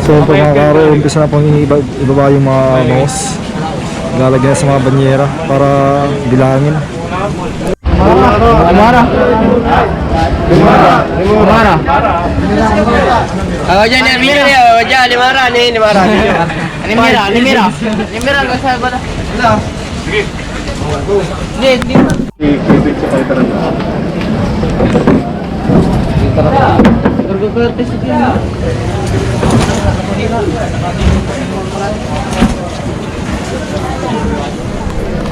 So ito mga karo, umpisa na pong ibaba yung mga mouse. Lalagyan sa mga banyera para bilangin. Limara. Oh, dyan, Limara. Dyan, Limara. Limara, kasal ba na? Sige. Hindi. Ibig sa kayo tarang. Gurgurtes ito yun.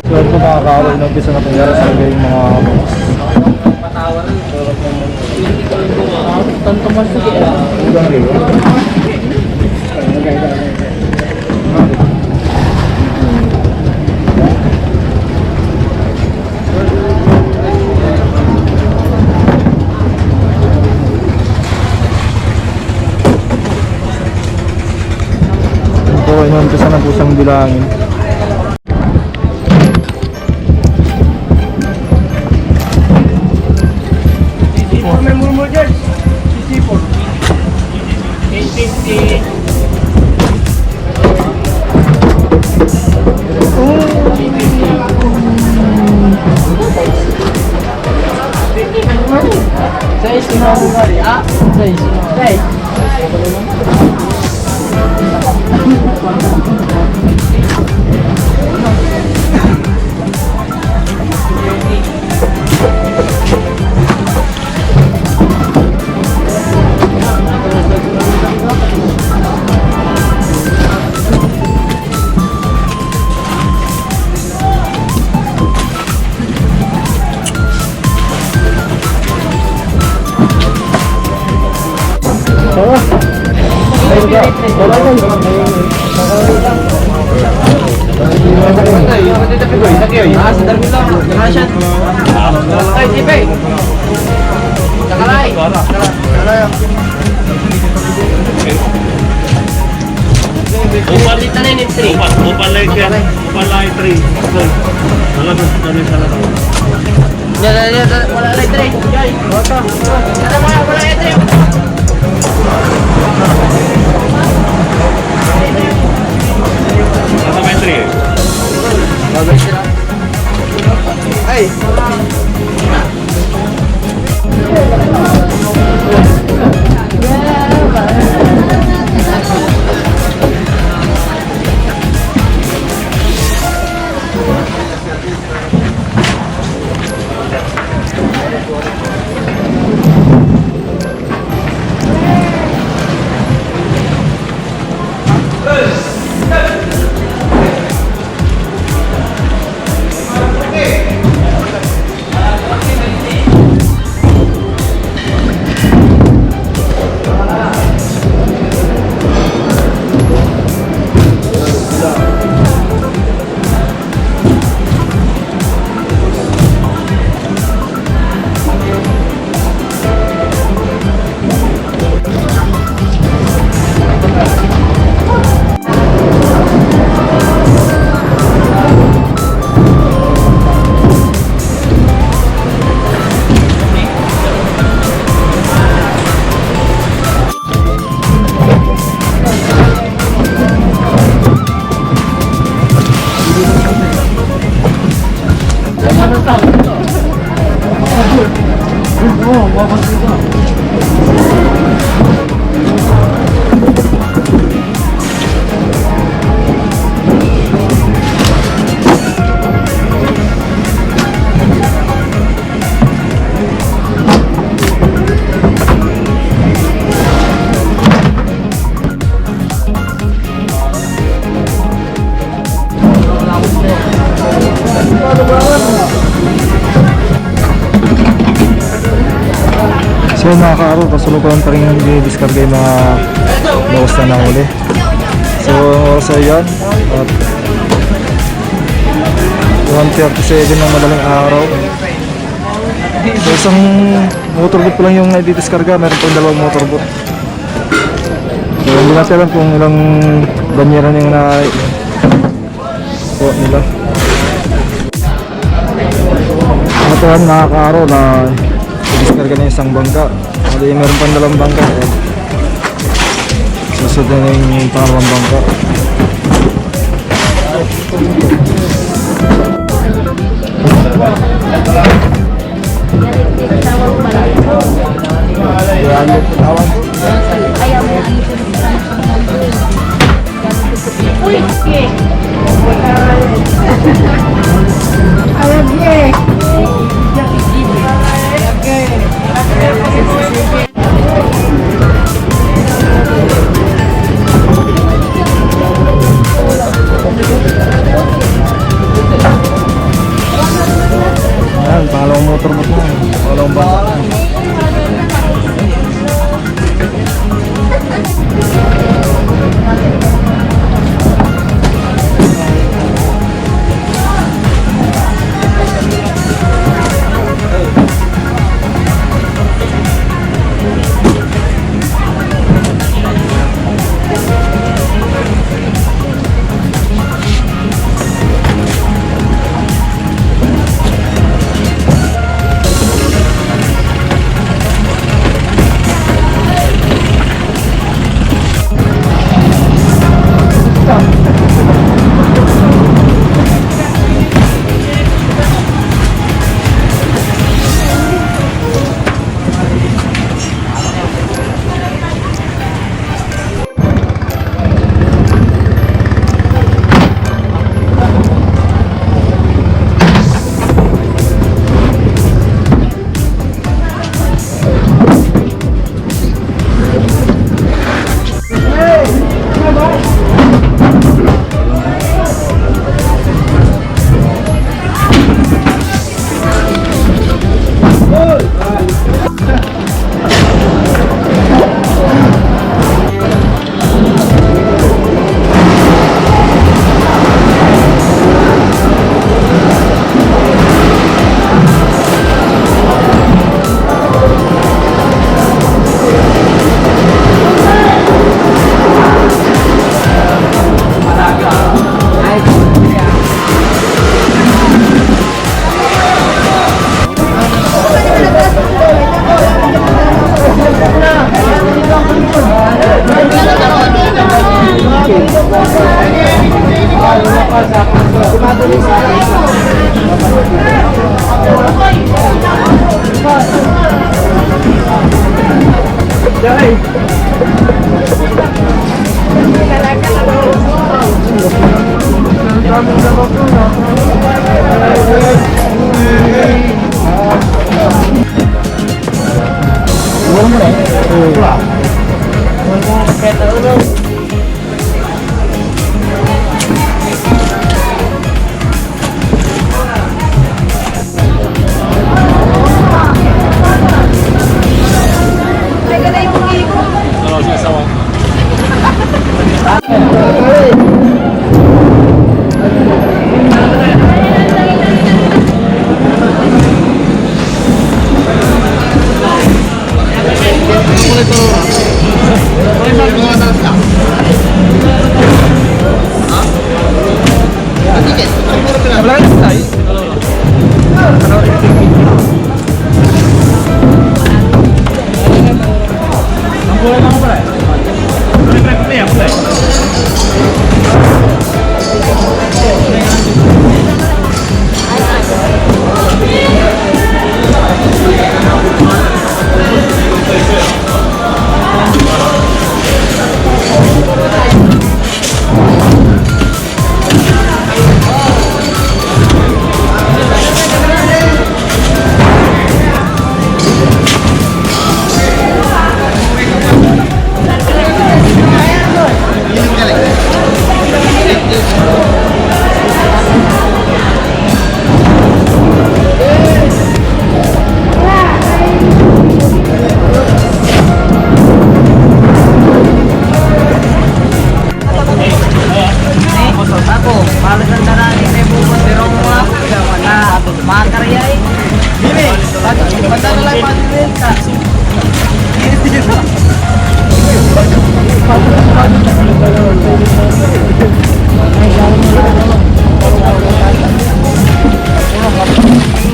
So ito mga karo, umpisa na pong yara sa yung mga mouse. Tanto mas sige. So inumpisa na po siyang bilangin. araw, kasulukon pa rin i-discarga yung mga bawas na nahuli. So, oras ay yan. At 1:37 ng madaling araw. So, isang motorboat pa lang yung i-discarga. Meron pang dalawang motorboat. So, hindi natin alam kung ilang banyera na yung kuha nila. Ito mga kaaraw na i-discarga na yung isang bangka. Kasi meron pang dalawang bangka. Susunod na yung pangalawang bangka. Uy, okay. Ayan, pangalawang motorboat na. Pangalawang bangka.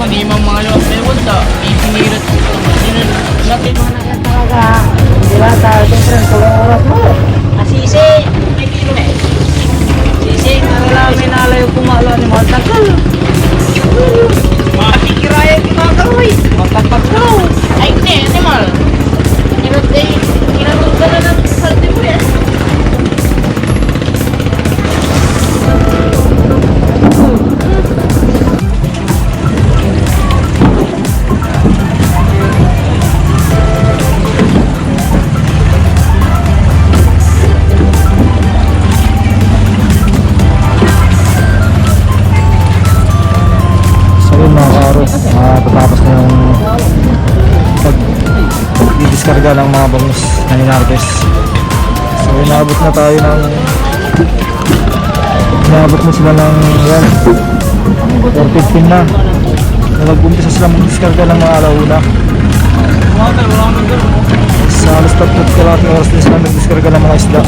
Manimang mga loob may wala. Isinirot. Lapit mo na yan talaga. Dilata, siyempre, tulong oras mo. Asisi, may kilo eh. Sisi, nalalami nalayo kumalo ni mga tagal. Matikiraya kinakaway. Magkapaglaw. Ay, hindi, animal. Kinatog ka na ng salti mo yan. So yun mga kaaro, tatapos na yung pag-diskarga ng mga bangus na hinarvest. So inabot na tayo ng sila ng yan 4:15 na. Nag-umpisa sila mag-diskarga ng mga alauna. Sa alas 3 kalating oras din sila mag-diskarga ng mga isda.